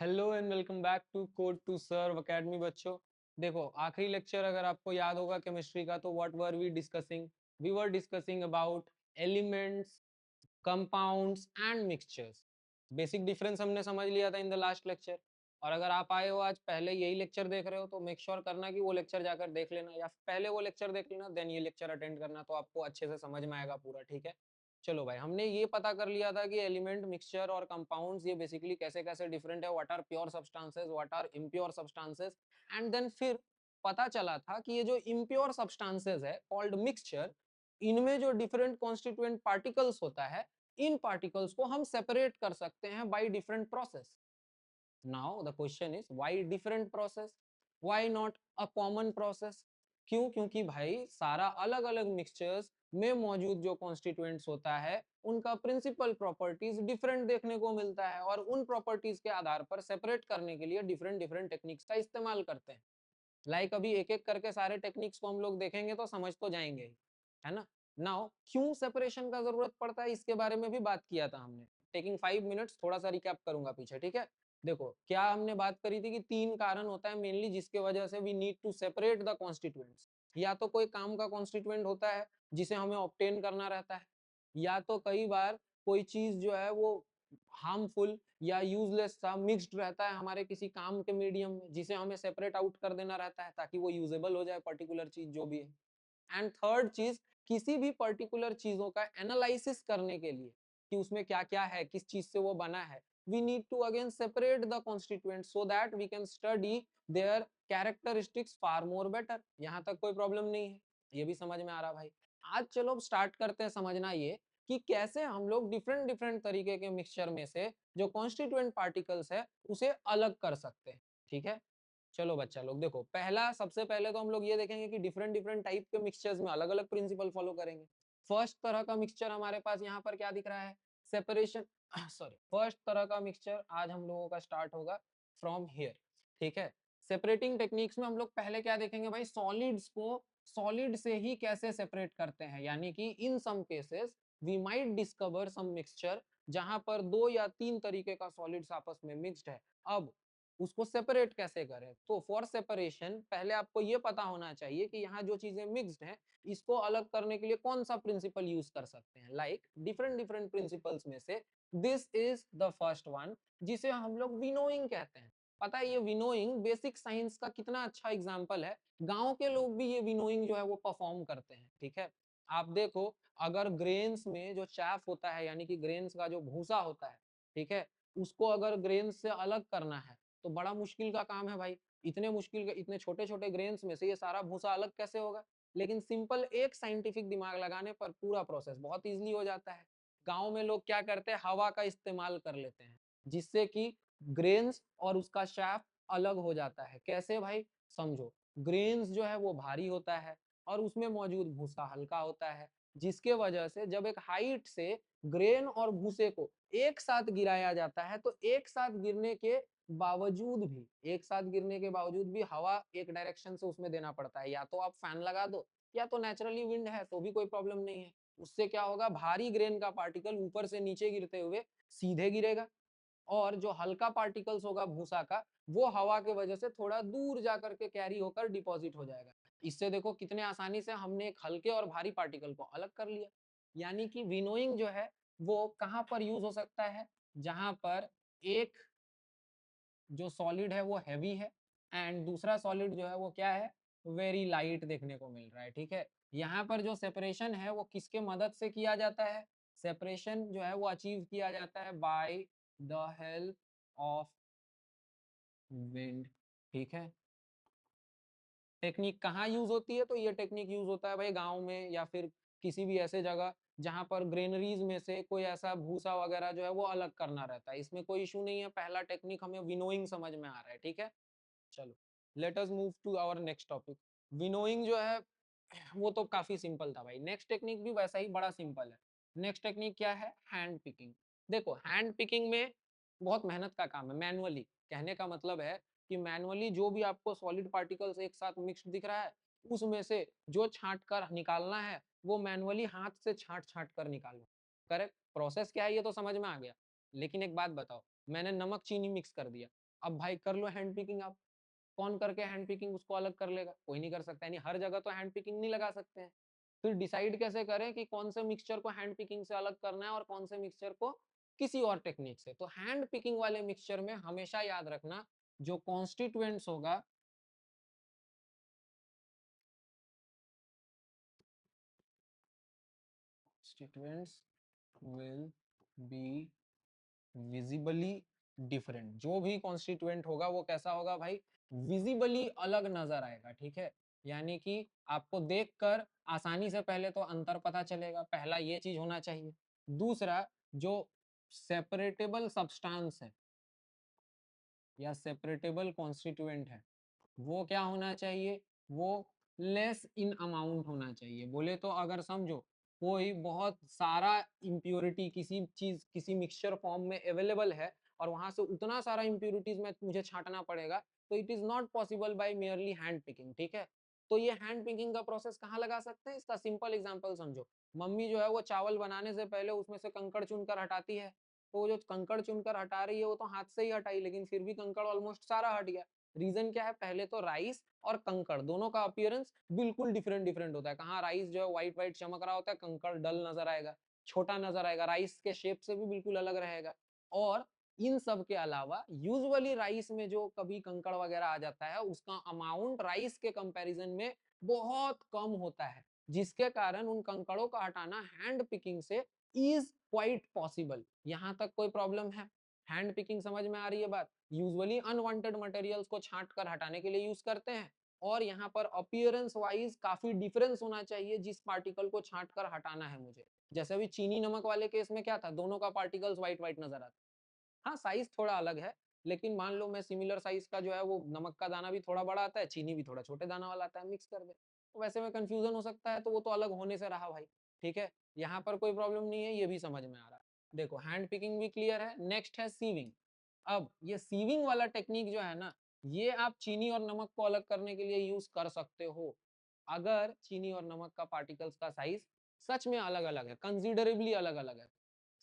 Hello and welcome back to Code to Serve Academy बच्चों। देखो, आखिरी लेक्चर अगर आपको याद होगा केमिस्ट्री का, तो what were we were discussing about elements, compounds and mixtures. Basic difference हमने समझ लिया था इन द लास्ट लेक्चर। और अगर आप आए हो आज पहले यही लेक्चर देख रहे हो, तो मेक श्योर करना कि वो लेक्चर जाकर देख लेना, या पहले वो लेक्चर देख लेना देन ये लेक्चर अटेंड करना, तो आपको अच्छे से समझ में आएगा पूरा। ठीक है, चलो भाई, हमने ये पता कर लिया था कि एलिमेंट, मिक्सचर और कंपाउंड्स ये बेसिकली कैसे कैसे डिफरेंट है, what are pure substances, what are impure substances. And then फिर पता चला था कि ये जो इम्प्योर सब्सटेंसेस है कॉल्ड मिक्सचर, इनमें जो डिफरेंट कॉन्स्टिट्यूएंट पार्टिकल्स होता है, इन पार्टिकल्स को हम सेपरेट कर सकते हैं by different process. Now the question is why different process, why not a common process? क्यों? क्योंकि भाई सारा अलग अलग मिक्सचर्स में मौजूद जो कॉन्स्टिट्यूएंट्स होता है, उनका प्रिंसिपल प्रॉपर्टीज डिफरेंट देखने को मिलता है, और उन प्रॉपर्टीज के आधार पर सेपरेट करने के लिए डिफरेंट डिफरेंट टेक्निक्स का इस्तेमाल करते हैं। अभी एक एक करके सारे टेक्निक्स को हम लोग देखेंगे तो समझ तो जाएंगे ही, है ना। नाउ क्यों सेपरेशन का जरूरत पड़ता है, इसके बारे में भी बात किया था हमने। टेकिंग 5 मिनट्स, थोड़ा सा रिकैप करूंगा पीछे, ठीक है। देखो, क्या हमने बात करी थी कि 3 कारण होता है मेनली जिसके वजह से we need to separate the constituents. या तो कोई काम का कॉन्स्टिट्यूएंट होता है जिसे हमें ऑब्टेन करना रहता है, या तो कई बार कोई चीज जो है वो हार्मफुल या यूजलेस सा मिक्स्ड रहता है हमारे किसी काम के मीडियम में, जिसे हमें सेपरेट आउट कर देना रहता है ताकि वो यूजेबल हो जाए पर्टिकुलर चीज जो भी है। एंड थर्ड चीज, किसी भी पर्टिकुलर चीजों का एनालिसिस करने के लिए कि उसमें क्या क्या है, किस चीज से वो बना है, we need to again separate the constituent so that we can study their characteristics far more better. यहाँ तक कोई प्रॉब्लम नहीं है, ये भी समझ में आ रहा भाई। आज चलो स्टार्ट करते हैं समझना ये कि कैसे हम लोग डिफरेंट डिफरेंट तरीके के मिक्सचर में से जो कॉन्स्टिट्यूएंट पार्टिकल्स है उसे अलग कर सकते हैं। ठीक है, चलो बच्चा लोग देखो, पहला सबसे पहले तो हम लोग ये देखेंगे कि डिफरेंट डिफरेंट टाइप के मिक्सचर्स में अलग अलग प्रिंसिपल फॉलो करेंगे। फर्स्ट तरह का मिक्सचर हमारे पास यहाँ पर क्या दिख रहा है, सेपरेशन सॉरी, फर्स्ट तरह का मिक्सचर आज हम लोगों का स्टार्ट होगा फ्रॉम हियर। ठीक है, सेपरेटिंग टेक्निक्स में हम लोग पहले क्या देखेंगे भाई, सॉलिड्स को सॉलिड से ही कैसे सेपरेट करते हैं, यानी कि in some cases we might discover some mixture जहां पर 2 या 3 तरीके का सॉलिड्स आपस में मिक्स्ड है। अब उसको सेपरेट कैसे करें, तो फॉर सेपरेशन पहले आपको ये पता होना चाहिए कि यहाँ जो चीजें मिक्स्ड हैं इसको अलग करने के लिए कौन सा प्रिंसिपल यूज कर सकते हैं। लाइक डिफरेंट डिफरेंट प्रिंसिपल्स में से this is the first one, जिसे हम लोग विनोइंग कहते हैं। पता है ये विनोइंग बेसिक साइंस का कितना अच्छा एग्जाम्पल है, गांव के लोग भी ये विनोइंग जो है वो परफॉर्म करते हैं। ठीक है, आप देखो, अगर ग्रेन्स में जो चैफ होता है, यानी कि ग्रेन्स का जो भूसा होता है, ठीक है, उसको अगर ग्रेन्स से अलग करना है तो बड़ा मुश्किल का काम है भाई। इतने मुश्किल के, इतने छोटे छोटे ग्रेन्स में से ये सारा भूसा अलग कैसे होगा? लेकिन सिंपल एक साइंटिफिक दिमाग लगाने पर पूरा प्रोसेस बहुत इजीली हो जाता है। गांव में लोग क्या करते हैं, हवा का इस्तेमाल कर लेते हैं, जिससे कि ग्रेन्स और उसका शाफ्ट अलग हो जाता है। कैसे भाई, समझो, ग्रेन्स जो है वो भारी होता है और उसमें मौजूद भूसा हल्का होता है, जिसके वजह से जब एक हाइट से ग्रेन और भूसे को एक साथ गिराया जाता है, तो एक साथ गिरने के बावजूद भी हवा एक डायरेक्शन से उसमें देना पड़ता है। या तो आप फैन लगा दो, या तो नेचुरली विंड है तो भी कोई प्रॉब्लम नहीं है। उससे क्या होगा, भारी ग्रेन का पार्टिकल ऊपर से नीचे गिरते हुए सीधे गिरेगा, और जो हल्का पार्टिकल्स होगा भूसा का, वो हवा के वजह से थोड़ा दूर जाकर के कैरी होकर डिपॉजिट हो जाएगा। इससे देखो कितने आसानी से हमने एक हल्के और भारी पार्टिकल को अलग कर लिया। यानी कि विनोइंग जो है वो कहां पर यूज हो सकता है, जहां पर एक जो सॉलिड है वो हैवी है एंड दूसरा सॉलिड जो है वो क्या है, वेरी लाइट देखने को मिल रहा है। ठीक है, यहाँ पर जो सेपरेशन है वो किसके मदद से किया जाता है, सेपरेशन जो है वो अचीव किया जाता है by the help of wind. ठीक है, टेक्निक कहाँ यूज होती है, तो ये टेक्निक यूज होता है भाई गांव में या फिर किसी भी ऐसे जगह जहां पर ग्रेनरीज में से कोई ऐसा भूसा वगैरह जो है वो अलग करना रहता है। इसमें कोई इशू नहीं है, पहला टेक्निक हमें विनोइंग समझ में आ रहा है। ठीक है, चलो let us move to our next topic. Winnowing जो है वो तो काफी सिंपल था भाई, नेक्स्ट टेक्निक भी वैसा ही बड़ा सिंपल है। नेक्स्ट टेक्निक क्या है, हैंड पिकिंग। देखो, हैंड पिकिंग में बहुत मेहनत का काम है, मैनुअली। कहने का मतलब है कि मैनुअली जो भी आपको सॉलिड पार्टिकल्स एक साथ मिक्स्ड दिख रहा है, उसमें से जो छांट कर निकालना है वो मैनुअली हाथ से छांट छांट कर निकालना। करेक्ट, प्रोसेस क्या है ये तो समझ में आ गया। लेकिन एक बात बताओ, मैंने नमक चीनी मिक्स कर दिया, अब भाई कर लो हैंड पिकिंग आप, कौन करके हैंड पिकिंग उसको अलग कर लेगा, कोई नहीं कर सकता, यानी हर जगह तो हैंड पिकिंग नहीं लगा सकते हैं। फिर डिसाइड कैसे करें कि कौन से मिक्सचर को हैंड पिकिंग से अलग करना है और कौन से मिक्सचर को किसी और टेक्निक से। तो हैंड पिकिंग वाले मिक्सचर में हमेशा याद रखना जो कॉन्स्टिट्यूएंट्स होगा constituents will be visibly different. जो भी कॉन्स्टिट्यूएंट होगा वो कैसा होगा भाई, विजिबली अलग नजर आएगा, ठीक है। यानी कि आपको देखकर आसानी से पहले तो अंतर पता चलेगा, पहला ये चीज होना चाहिए। दूसरा, जो सेपरेटेबल सब्सटेंस है या सेपरेटेबल कॉन्स्टिट्यूएंट है वो क्या होना चाहिए, वो लेस इन अमाउंट होना चाहिए। बोले तो अगर समझो कोई बहुत सारा इम्प्योरिटी किसी चीज किसी मिक्सचर फॉर्म में अवेलेबल है और वहां से उतना सारा इम्प्योरिटीज में मुझे छांटना पड़ेगा, तो it is not possible by merely hand picking, ठीक है। तो ये हैंड पिकिंग का प्रोसेस कहाँ लगा सकते हैं, इसका सिंपल एग्जांपल समझो। मम्मी जो है वो चावल बनाने से पहले उसमें से कंकड़ चुनकर हटाती है, तो वो जो कंकड़ चुनकर हटा रही है वो तो हाथ से ही हटाई, लेकिन फिर भी कंकड़ ऑलमोस्ट सारा हट गया। रीजन क्या है, पहले तो राइस और कंकड़ दोनों का अपीयरेंस बिल्कुल डिफरेंट डिफरेंट होता है। कहाँ राइस जो है व्हाइट व्हाइट चमक रहा होता है, कंकड़ डल नजर आएगा, छोटा नजर आएगा, राइस के शेप से भी बिल्कुल अलग रहेगा। और इन सब के अलावा यूजुअली राइस में जो कभी कंकड़ वगैरह आ जाता है उसका अमाउंट राइस के कंपैरिजन में बहुत कम होता है, जिसके कारण उन कंकड़ों का हटाना हैंड पिकिंग से इज क्वाइट पॉसिबल। यहां तक कोई प्रॉब्लम है, हैंड पिकिंग समझ में आ रही है बात। यूजुअली अनवांटेड मटेरियल्स को छांट कर हटाने के लिए यूज करते हैं, और यहाँ पर अपीयरेंस वाइज काफी डिफरेंस होना चाहिए जिस पार्टिकल को छांट कर हटाना है मुझे। जैसे अभी चीनी नमक वाले केस में क्या था, दोनों का पार्टिकल्स व्हाइट व्हाइट नजर आता। हाँ साइज थोड़ा अलग है, लेकिन मान लो मैं सिमिलर साइज का जो है वो नमक का दाना भी थोड़ा बड़ा आता है, चीनी भी थोड़ा छोटे दाना वाला आता है, मिक्स कर दे तो वैसे में कंफ्यूजन हो सकता है, तो वो तो अलग होने से रहा भाई, ठीक है। यहाँ पर कोई प्रॉब्लम नहीं है, ये भी समझ में आ रहा है। देखो हैंड पिकिंग भी क्लियर है, नेक्स्ट है सीविंग। अब ये सीविंग वाला टेक्निक जो है ना, ये आप चीनी और नमक को अलग करने के लिए यूज कर सकते हो। अगर चीनी और नमक का पार्टिकल्स का साइज सच में अलग अलग है, कंसिडरेबली अलग अलग है।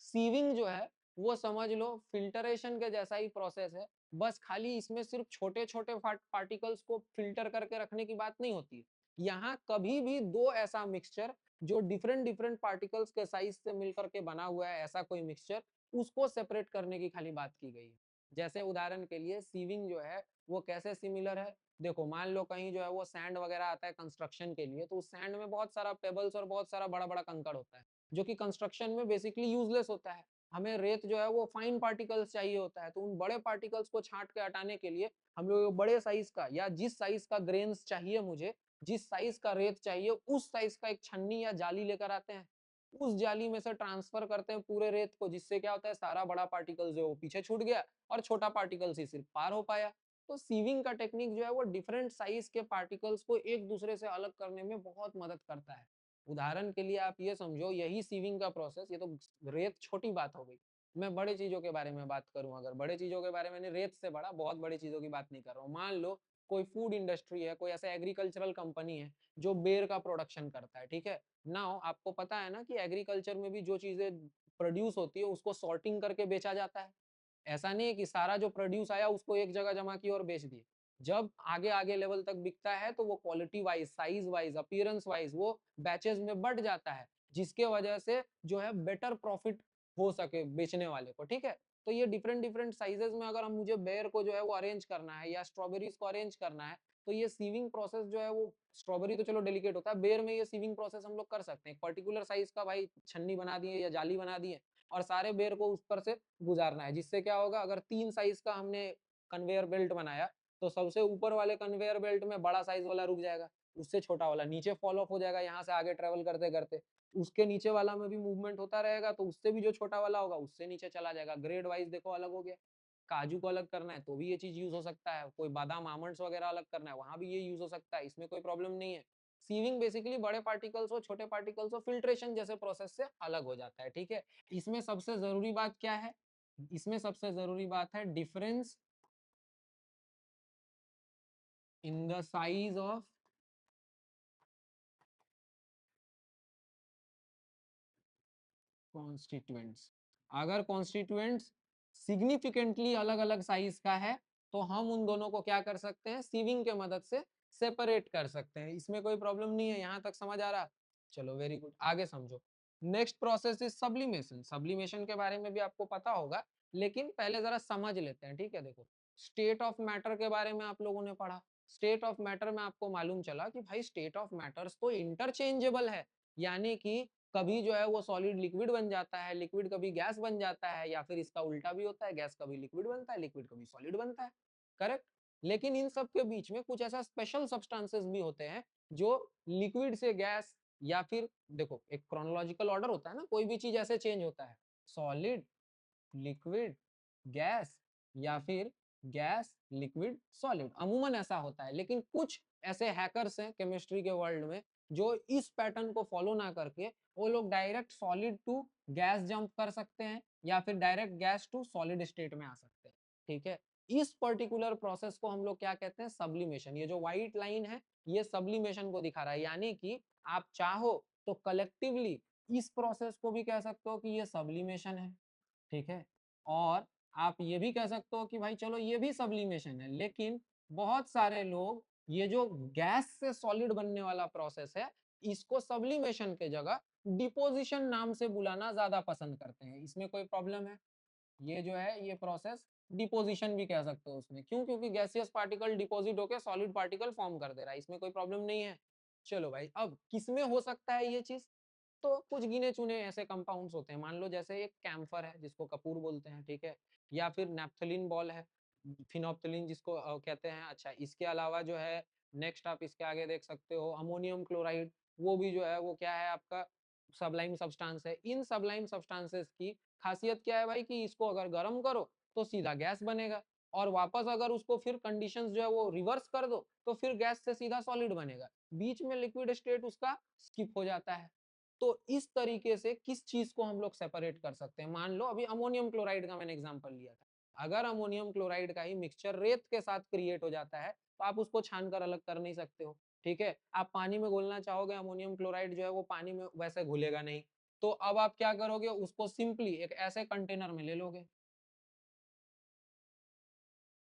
सीविंग जो है वो समझ लो फिल्टरेशन के जैसा ही प्रोसेस है, बस खाली इसमें सिर्फ छोटे छोटे पार्टिकल्स को फिल्टर करके रखने की बात नहीं होती। यहाँ कभी भी दो ऐसा मिक्सचर जो डिफरेंट डिफरेंट पार्टिकल्स के साइज से मिलकर के बना हुआ है, ऐसा कोई मिक्सचर, उसको सेपरेट करने की खाली बात की गई है। जैसे उदाहरण के लिए सीविंग जो है वो कैसे सिमिलर है, देखो मान लो कहीं जो है वो सैंड वगैरह आता है कंस्ट्रक्शन के लिए, तो उस सैंड में बहुत सारा पेबल्स और बहुत सारा बड़ा बड़ा कंकड़ होता है जो कि कंस्ट्रक्शन में बेसिकली यूजलेस होता है। हमें रेत जो है वो फाइन पार्टिकल्स चाहिए होता है, तो उन बड़े पार्टिकल्स को छांट के हटाने के लिए हम लोग बड़े साइज का या जिस साइज का ग्रेन्स चाहिए मुझे, जिस साइज का रेत चाहिए उस साइज का एक छन्नी या जाली लेकर आते हैं, उस जाली में से ट्रांसफर करते हैं पूरे रेत को, जिससे क्या होता है सारा बड़ा पार्टिकल जो है वो पीछे छूट गया और छोटा पार्टिकल ही सिर्फ पार हो पाया। तो सीविंग का टेक्निक जो है वो डिफरेंट साइज के पार्टिकल्स को एक दूसरे से अलग करने में बहुत मदद करता है। उदाहरण के लिए आप ये समझो, यही सीविंग का प्रोसेस, ये तो रेत छोटी बात हो गई, मैं बड़े चीजों के बारे में बात करूं, अगर बड़े चीजों के बारे में, रेत से बड़ा बहुत बड़ी चीजों की बात नहीं कर रहा हूँ। मान लो कोई फूड इंडस्ट्री है, कोई ऐसा एग्रीकल्चरल कंपनी है जो बेर का प्रोडक्शन करता है, ठीक है। नाउ आपको पता है ना कि एग्रीकल्चर में भी जो चीजें प्रोड्यूस होती है उसको सॉर्टिंग करके बेचा जाता है। ऐसा नहीं है कि सारा जो प्रोड्यूस आया उसको एक जगह जमा किया और बेच दिए। जब आगे आगे लेवल तक बिकता है तो वो quality wise, size wise, appearance wise वो बैचेस में बढ़ जाता है, जिसके वजह से जो है बेटर प्रॉफिट हो सके बेचने वाले को, ठीक है। तो ये डिफरेंट डिफरेंट साइजेस में अगर हम मुझे बेर को जो है वो अरेंज करना है या स्ट्रॉबेरीज को अरेंज करना है, तो ये सीविंग प्रोसेस जो है वो, स्ट्रॉबेरी तो चलो डेलिकेट होता है, बेर में ये सीविंग प्रोसेस हम लोग कर सकते हैं। पर्टिकुलर साइज का भाई छन्नी बना दिए या जाली बना दिए और सारे बेर को उस पर से गुजारना है, जिससे क्या होगा, अगर 3 साइज का हमने कन्वेयर बेल्ट बनाया तो सबसे ऊपर वाले कन्वेयर बेल्ट में बड़ा साइज वाला रुक जाएगा, उससे छोटा वाला नीचे फॉलो अप हो जाएगा, यहाँ से आगे ट्रेवल करते करते उसके नीचे वाला में भी मूवमेंट होता रहेगा, तो उससे भी जो छोटा वाला होगा उससे नीचे चला जाएगा। ग्रेड वाइज देखो अलग हो गया। काजू को अलग करना है तो भी ये चीज यूज हो सकता है, कोई बादाम आमंड्स वगैरह अलग करना है वहां भी ये यूज हो सकता है, इसमें कोई प्रॉब्लम नहीं है। सीविंग बेसिकली बड़े पार्टिकल्स हो छोटे पार्टिकल्स हो फिल्ट्रेशन जैसे प्रोसेस से अलग हो जाता है, ठीक है। इसमें सबसे जरूरी बात क्या है, इसमें सबसे जरूरी बात है difference in the size of constituents. अगर कॉन्स्टिट्यूएंट्स सिग्निफिकेंटली अलग अलग साइज का है तो हम उन दोनों को क्या कर सकते हैं, सीविंग के मदद से सेपरेट कर सकते हैं। इसमें कोई प्रॉब्लम नहीं है, यहाँ तक समझ आ रहा? चलो वेरी गुड, आगे समझो। Next process is sublimation. Sublimation के बारे में भी आपको पता होगा, लेकिन पहले जरा समझ लेते हैं, ठीक है। देखो, स्टेट ऑफ मैटर के बारे में आप लोगों ने पढ़ा। स्टेट ऑफ मैटर में आपको मालूम चला कि भाई स्टेट ऑफ मैटर्स तो इंटरचेंजेबल है, यानी कि कभी जो है वो सॉलिड लिक्विड बन जाता है, लिक्विड कभी गैस बन जाता है, या फिर इसका उल्टा भी होता है, गैस कभी लिक्विड बनता है, लिक्विड कभी सॉलिड बनता है, करेक्ट। लेकिन इन सब के बीच में कुछ ऐसा स्पेशल सब्सटेंसेस भी होते हैं जो लिक्विड से गैस, या फिर देखो एक क्रोनोलॉजिकल ऑर्डर होता है ना, कोई भी चीज ऐसे चेंज होता है, सॉलिड, लिक्विड, गैस, या फिर गैस, लिक्विड, सॉलिड, अमूमन ऐसा होता है। लेकिन कुछ ऐसे हैकर्स हैं केमिस्ट्री के वर्ल्ड में जो इस पैटर्न को फॉलो ना करके वो लोग direct solid to gas jump कर सकते हैं, या फिर direct gas to solid state में आ सकते हैं, ठीक है। इस पर्टिकुलर प्रोसेस को हम लोग क्या कहते हैं, सब्लिमेशन। ये जो व्हाइट लाइन है ये सब्लिमेशन को दिखा रहा है, यानी कि आप चाहो तो कलेक्टिवली इस प्रोसेस को भी कह सकते हो कि ये सब्लिमेशन है, ठीक है। और आप ये भी कह सकते हो कि भाई चलो ये भी सब्लिमेशन है, लेकिन बहुत सारे लोग ये जो गैस से सॉलिड बनने वाला प्रोसेस है इसको सब्लिमेशन के जगह डिपोजिशन नाम से बुलाना ज्यादा पसंद करते हैं। इसमें कोई प्रॉब्लम है? ये जो है ये प्रोसेस डिपोजिशन भी कह सकते हो उसमें, क्यों? क्योंकि गैसियस पार्टिकल डिपोजिट होकर सॉलिड पार्टिकल फॉर्म कर दे रहा है, इसमें कोई प्रॉब्लम नहीं है। चलो भाई, अब किसमें हो सकता है ये चीज? तो कुछ गिने चुने ऐसे कंपाउंड्स होते हैं, मान लो जैसे एक कैम्फर है जिसको कपूर बोलते हैं, ठीक है, या फिर नैप्थलीन बॉल है, फिनोप्थलीन जिसको कहते हैं। अच्छा, इसके अलावा जो है नेक्स्ट आप इसके आगे देख सकते हो अमोनियम क्लोराइड, वो भी जो है वो क्या है आपका सबलाइम सब्सटेंस है। इन सबलाइम सब्सटेंसेस की खासियत क्या है भाई कि इसको अगर गर्म करो तो सीधा गैस बनेगा, और वापस अगर उसको फिर कंडीशंस जो है वो रिवर्स कर दो तो फिर गैस से सीधा सॉलिड बनेगा, बीच में लिक्विड स्टेट उसका स्किप हो जाता है। तो इस तरीके से किस चीज को हम लोग सेपरेट कर सकते हैं? मान लो अभी अमोनियम क्लोराइड का मैंने एग्जांपल लिया था, अगर अमोनियम क्लोराइड का ही मिक्सचर रेत के साथ क्रिएट हो जाता है तो आप उसको छान कर अलग कर नहीं सकते हो, ठीक है। आप पानी में घोलना चाहोगे अमोनियम क्लोराइड जो है वो पानी में वैसे घुलेगा नहीं, तो अब आप क्या करोगे, उसको सिंपली एक ऐसे कंटेनर में ले लोगे,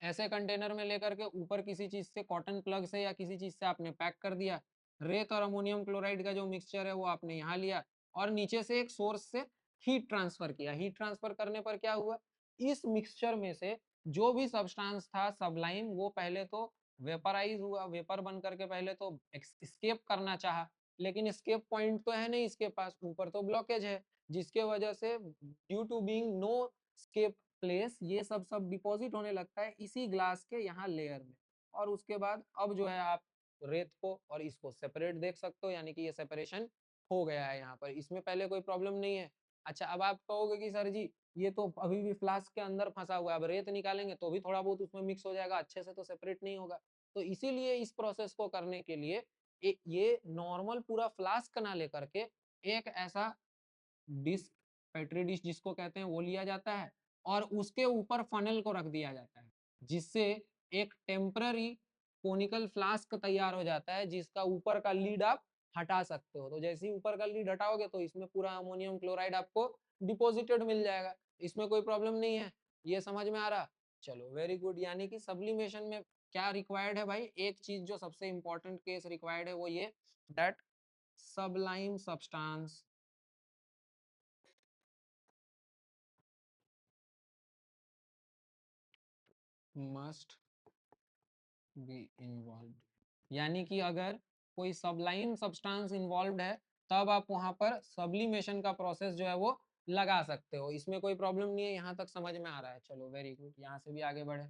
ऐसे कंटेनर में लेकर के ऊपर किसी चीज से कॉटन प्लग से या किसी चीज से आपने पैक कर दिया, रेत और अमोनियम क्लोराइड का जो मिक्सचर है वो आपने यहाँ लिया, और नीचे से एक सोर्स से हीट ट्रांसफर किया। हीट ट्रांसफर करने पर क्या हुआ, इस मिक्सचर में से जो भी सब्सटेंस था सबलाइम वो पहले तो वेपराइज हुआ, वेपर बन करके पहले तो स्केप करना चाहा, लेकिन स्केप पॉइंट तो है नहीं इसके पास, ऊपर तो ब्लॉकेज है, जिसके वजह से due to being no escape place ये सब डिपॉजिट होने लगता है इसी ग्लास के यहाँ लेयर में। और उसके बाद अब जो है आप रेत को और इसको सेपरेट देख सकते हो, यानी कि ये सेपरेशन हो गया है यहाँ पर, इसमें पहले कोई प्रॉब्लम नहीं है। अच्छा, अब आप कहोगे कि सर जी ये तो अभी भी फ्लास्क के अंदर फंसा हुआ है, अब रेत निकालेंगे तो भी थोड़ा बहुत उसमें मिक्स हो जाएगा, अच्छे से तो सेपरेट नहीं होगा। तो इसीलिए इस प्रोसेस को करने के लिए ये नॉर्मल पूरा फ्लास्क ना लेकर के एक ऐसा डिस्क, पेट्री डिश जिसको कहते हैं वो लिया जाता है, और उसके ऊपर फनल को रख दिया जाता है, जिससे एक टेम्पररी कोनिकल फ्लास्क तैयार हो जाता है जिसका ऊपर का लीड आप हटा सकते हो। तो जैसे ही ऊपर का लीड हटाओगे तो इसमें पूरा अमोनियम क्लोराइड आपको डिपोजिटेड मिल जाएगा, इसमें कोई प्रॉब्लम नहीं है। ये समझ में आ रहा? चलो वेरी गुड। यानी कि सब्लिमेशन में क्या रिक्वायर्ड है भाई, एक चीज जो सबसे इंपॉर्टेंट केस रिक्वायर्ड है वो ये, that Sublime substance must be involve. यानी कि अगर कोई सबलाइन सब्सटेंस इन्वॉल्व है तब आप वहां पर सब्लिमेशन का प्रोसेस जो है वो लगा सकते हो, इसमें कोई प्रॉब्लम नहीं है। यहाँ तक समझ में आ रहा है? चलो वेरी गुड, यहाँ से भी आगे बढ़े।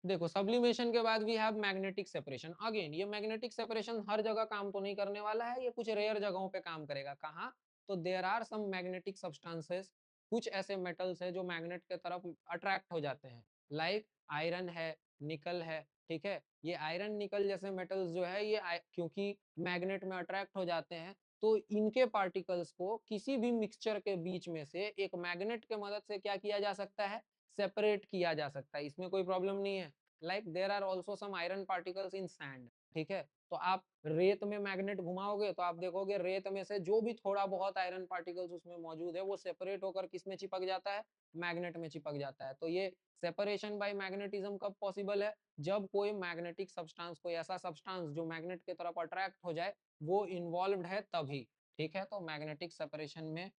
देखो, सब्लिमेशन के बाद we have magnetic separation. Again ये मैग्नेटिक सेपरेशन हर जगह काम तो नहीं करने वाला है, ये कुछ रेयर जगहों पे काम करेगा। कहाँ? तो there are some magnetic substances, कुछ ऐसे मेटल्स है जो मैग्नेट के तरफ अट्रैक्ट हो जाते हैं, लाइक आयरन है, निकल है, ठीक है। ये आयरन निकल जैसे मेटल्स जो है ये क्योंकि मैग्नेट में अट्रैक्ट हो जाते हैं, तो इनके पार्टिकल्स को किसी भी मिक्सचर के बीच में से एक मैग्नेट के मदद से क्या किया जा सकता है, सेपरेट किया जा सकता है, इसमें कोई प्रॉब्लम नहीं है। Like there are also some iron particles in sand, ठीक है। तो आप रेत में मैग्नेट घुमाओगे तो आप देखोगे रेत में से जो भी थोड़ा बहुत आयरन पार्टिकल्स उसमें मौजूद है वो सेपरेट होकर किस में चिपक जाता है, मैग्नेट में चिपक जाता है। तो ये सेपरेशन बाय मैग्नेटिज्म कब पॉसिबल है, जब कोई मैग्नेटिक सब्सटेंस, कोई ऐसा सब्सटेंस जो मैग्नेट की तरफ अट्रैक्ट हो जाए वो इन्वॉल्व्ड है तभी। ठीक है, तो मैग्नेटिक सेपरेशन में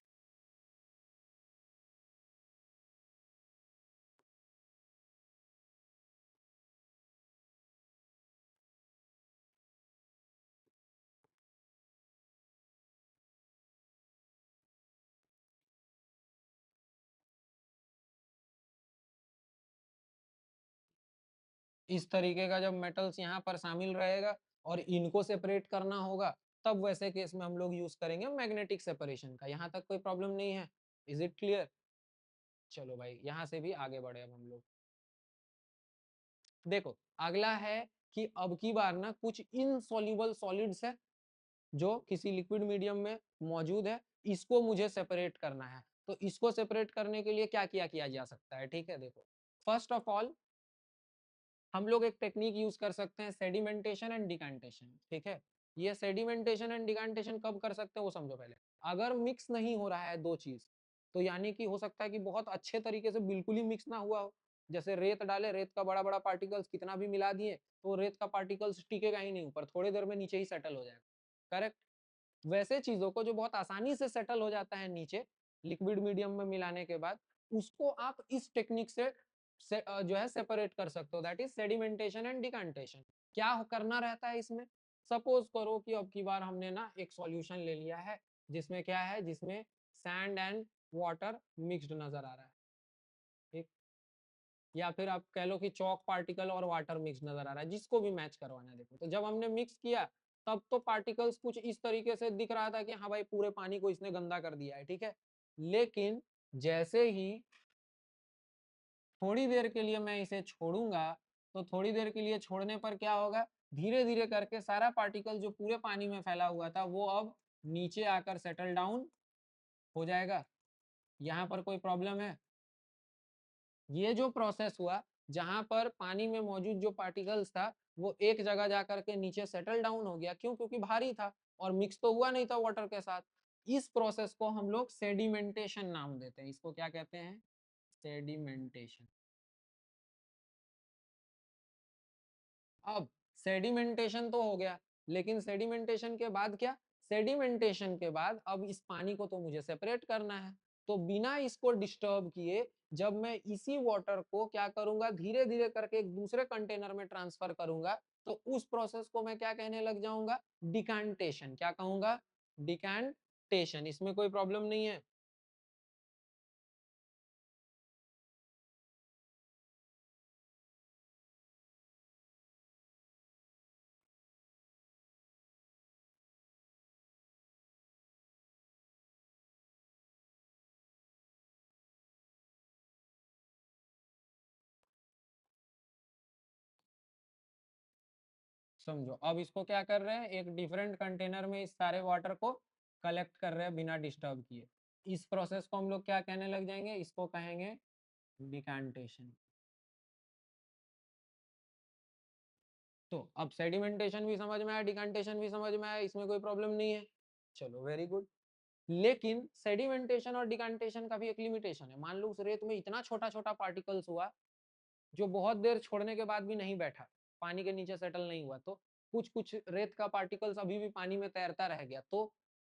इस तरीके का जब मेटल्स यहाँ पर शामिल रहेगा और इनको सेपरेट करना होगा, तब वैसे केस में हम लोग यूज करेंगे मैग्नेटिक सेपरेशन का। यहाँ तक कोई प्रॉब्लम नहीं है, इज इट क्लियर? चलो भाई यहाँ से भी आगे बढ़े अब हम लोग। देखो अगला है कि अब की बार ना कुछ इनसॉल्युबल सॉलिड्स है जो किसी लिक्विड मीडियम में मौजूद है, इसको मुझे सेपरेट करना है। तो इसको सेपरेट करने के लिए क्या किया किया जा सकता है, ठीक है। देखो फर्स्ट ऑफ ऑल हम लोग एक टेक्निक यूज कर सकते हैं, सेडिमेंटेशन एंड डिकांटेशन। ठीक है, ये सेडिमेंटेशन एंड डिकांटेशन कब कर सकते हैं वो समझो पहले। अगर मिक्स नहीं हो रहा है दो चीज, तो यानी कि हो सकता है कि बहुत अच्छे तरीके से बिल्कुल ही मिक्स ना हुआ हो। जैसे रेत डाले, रेत का बड़ा बड़ा पार्टिकल्स कितना भी मिला दिए तो रेत का पार्टिकल्स टिकेगा ही नहीं ऊपर, थोड़ी देर में नीचे ही सेटल हो जाएगा। करेक्ट। वैसे चीजों को जो बहुत आसानी से सेटल हो जाता है नीचे लिक्विड मीडियम में मिलाने के बाद, उसको आप इस टेक्निक से जो है सेपरेट कर सकते हो, दैट इज सेडिमेंटेशन एंड डिकांटेशन। क्या करना रहता है इसमें, सपोज करो कि अब की बार हमने ना एक सॉल्यूशन ले लिया है जिसमें क्या है, जिसमें सैंड एंड वाटर मिक्स्ड नजर आ रहा है, ठीक। या फिर आप कह लो कि चौक पार्टिकल और वाटर मिक्स नजर आ रहा है, जिसको भी मैच करवाना है। देखो तो जब हमने मिक्स किया तब तो पार्टिकल्स कुछ इस तरीके से दिख रहा था कि हाँ भाई पूरे पानी को इसने गंदा कर दिया है, ठीक है। लेकिन जैसे ही थोड़ी देर के लिए मैं इसे छोड़ूंगा, तो थोड़ी देर के लिए छोड़ने पर क्या होगा, धीरे धीरे करके सारा पार्टिकल जो पूरे पानी में फैला हुआ था वो अब नीचे आकर सेटल डाउन हो जाएगा। यहाँ पर कोई प्रॉब्लम है? ये जो प्रोसेस हुआ जहां पर पानी में मौजूद जो पार्टिकल्स था वो एक जगह जाकर के नीचे सेटल डाउन हो गया, क्यों? क्योंकि भारी था और मिक्स तो हुआ नहीं था वाटर के साथ। इस प्रोसेस को हम लोग सेडिमेंटेशन नाम देते हैं। इसको क्या कहते हैं? सेडिमेंटेशन। अब सेडिमेंटेशन तो हो गया, लेकिन सेडिमेंटेशन के बाद क्या, सेडिमेंटेशन के बाद अब इस पानी को तो मुझे सेपरेट करना है। तो बिना इसको डिस्टर्ब किए जब मैं इसी वाटर को क्या करूंगा, धीरे धीरे करके एक दूसरे कंटेनर में ट्रांसफर करूंगा, तो उस प्रोसेस को मैं क्या कहने लग जाऊंगा, डिकांटेशन। क्या कहूंगा? डिकांटेशन। इसमें कोई प्रॉब्लम नहीं है। समझो अब इसको क्या कर रहे हैं, एक डिफरेंट कंटेनर में इस सारे वाटर को कलेक्ट कर रहे हैं बिना डिस्टर्ब किए। इस प्रोसेस को हम लोग क्या कहने लग जाएंगे, इसको कहेंगे डिकांटेशन। तो अब सेडिमेंटेशन भी समझ में आया, डिकांटेशन भी समझ में आया, इसमें कोई प्रॉब्लम नहीं है। चलो वेरी गुड। लेकिन सेडिमेंटेशन और डिकांटेशन का भी एक लिमिटेशन है। मान लो उस रेत में इतना छोटा छोटा पार्टिकल्स हुआ जो बहुत देर छोड़ने के बाद भी नहीं बैठा, पानी के नीचे सेटल नहीं हुआ, तो कुछ कुछ रेत का पार्टिकल्स अभी भी पानी में तैरता रह गया,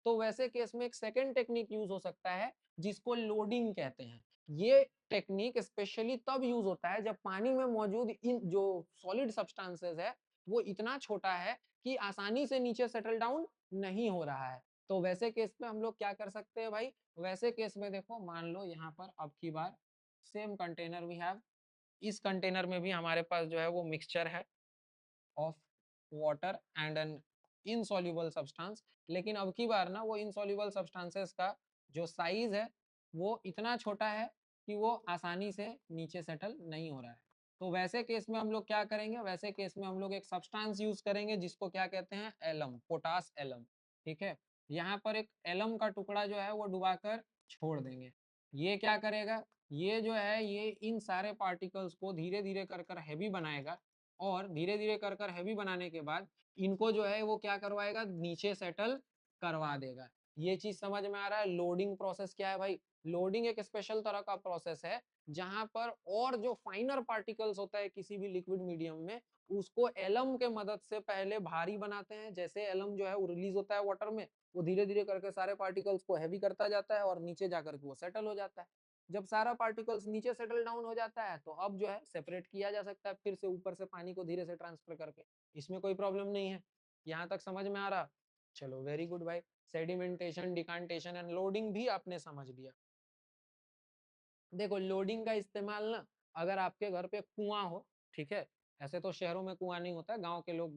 तो वैसे केस में एक सेकेंड टेक्निक यूज हो सकता है जिसको लोडिंग कहते हैं। ये टेक्निक स्पेशली तब यूज होता है जब पानी में मौजूद इन जो सॉलिड सब्सटेंसेस है वो इतना छोटा है कि आसानी से नीचे सेटल डाउन नहीं हो रहा है। तो वैसे केस में हम लोग क्या कर सकते हैं भाई, वैसे केस में देखो मान लो यहाँ पर अब की बार सेम कंटेनर वी हैव, इस कंटेनर में भी हमारे पास जो है वो मिक्सचर है of water and an insoluble substance. लेकिन अब की बार ना वो इनसॉल्युबल सब्सटेंसेस का जो साइज है वो इतना छोटा है कि वो आसानी से नीचे सेटल नहीं हो रहा है। तो वैसे केस में हम लोग क्या करेंगे, वैसे केस में हम लोग एक सब्सटेंस यूज करेंगे जिसको क्या कहते हैं, एलम, पोटास एलम। ठीक है, यहाँ पर एक एलम का टुकड़ा जो है वो डुबाकर छोड़ देंगे। ये क्या करेगा, ये जो है ये इन सारे पार्टिकल्स को धीरे धीरे कर कर हैवी बनाएगा। और धीरे धीरे कर कर हैवी बनाने के बाद इनको जो है वो क्या करवाएगा, नीचे सेटल करवा देगा। ये चीज समझ में आ रहा है। लोडिंग प्रोसेस क्या है भाई? लोडिंग एक स्पेशल तरह का प्रोसेस है जहां पर और जो फाइनर पार्टिकल्स होता है किसी भी लिक्विड मीडियम में, उसको एलम के मदद से पहले भारी बनाते हैं। जैसे एलम जो है वो रिलीज होता है वाटर में, वो धीरे धीरे करके सारे पार्टिकल्स को हैवी करता जाता है और नीचे जाकर के वो सेटल हो जाता है। जब सारा पार्टिकल्स नीचे सेटल डाउन हो जाता है तो अब जो है सेपरेट किया जा सकता है फिर से ऊपर से पानी को धीरे से ट्रांसफर करके। इसमें कोई प्रॉब्लम नहीं है। यहाँ तक समझ में आ रहा? चलो वेरी गुड भाई। सेडिमेंटेशन, डिकांटेशन एंड लोडिंग भी आपने समझ लिया। देखो लोडिंग का इस्तेमाल ना, अगर आपके घर पे कुआं हो, ठीक है, ऐसे तो शहरों में कुआं नहीं होता है, गांव के लोग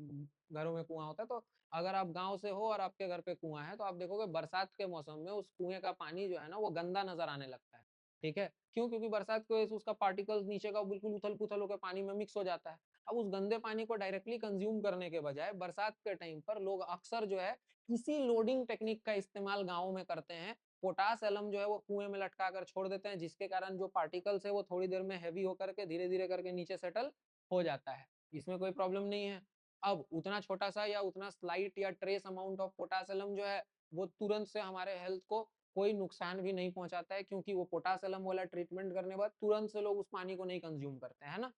घरों में कुआं होता है, तो अगर आप गांव से हो और आपके घर पे कुआं है तो आप देखोगे बरसात के मौसम में उस कुएं का पानी जो है ना वो गंदा नजर आने लगता है। ठीक है, क्यों? क्योंकि बरसात की वजह से उसका पार्टिकल्स नीचे का बिल्कुल उथल पुथल होकर पानी में मिक्स हो जाता है। अब उस गंदे पानी को डायरेक्टली कंज्यूम करने के बजाय बरसात के टाइम पर लोग अक्सर जो है इसी लोडिंग टेक्निक का इस्तेमाल गाँव में करते हैं। पोटास एलम जो है वो कुएं में लटका कर छोड़ देते हैं, जिसके कारण जो पार्टिकल्स है वो थोड़ी देर में हैवी होकर के धीरे धीरे करके नीचे सेटल हो जाता है। इसमें कोई प्रॉब्लम नहीं है। अब उतना छोटा सा या उतना स्लाइट या trace amount of potash alum जो है वो तुरंत से हमारे हेल्थ को कोई नुकसान भी नहीं पहुंचाता है, क्योंकि वो पोटास एलम वाला ट्रीटमेंट करने के बाद तुरंत से लोग उस पानी को नहीं कंज्यूम करते हैं ना।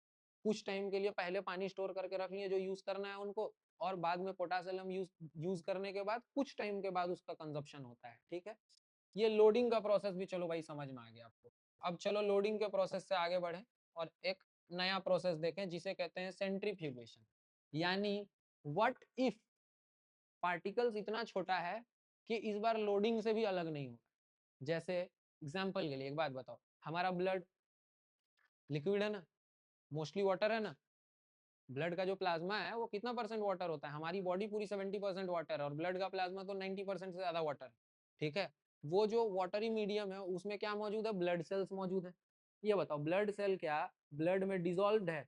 कुछ टाइम के लिए पहले पानी स्टोर करके रख लिए जो यूज करना है उनको, और बाद में पोटास एलम यूज करने के बाद कुछ टाइम के बाद उसका कंजप्शन होता है। ठीक है, ये लोडिंग का प्रोसेस भी चलो भाई समझ में आ गया आपको। अब चलो लोडिंग के प्रोसेस से आगे बढ़े और एक नया प्रोसेस देखें जिसे कहते हैं सेंट्रीफ्यूगेशन। यानी व्हाट इफ पार्टिकल्स इतना छोटा है कि इस बार लोडिंग से भी अलग नहीं होगा। जैसे एग्जांपल के लिए एक बात बताओ, हमारा ब्लड लिक्विड है ना, मोस्टली वाटर है ना। ब्लड का जो प्लाज्मा है वो कितना परसेंट वाटर होता है? हमारी बॉडी पूरी 70% वाटर है और ब्लड का प्लाज्मा तो 90% से ज्यादा वाटर है। ठीक है, वो जो वाटरी मीडियम है उसमें क्या मौजूद है? ब्लड सेल्स मौजूद है। ये बताओ ब्लड सेल क्या ब्लड में डिजोल्व है?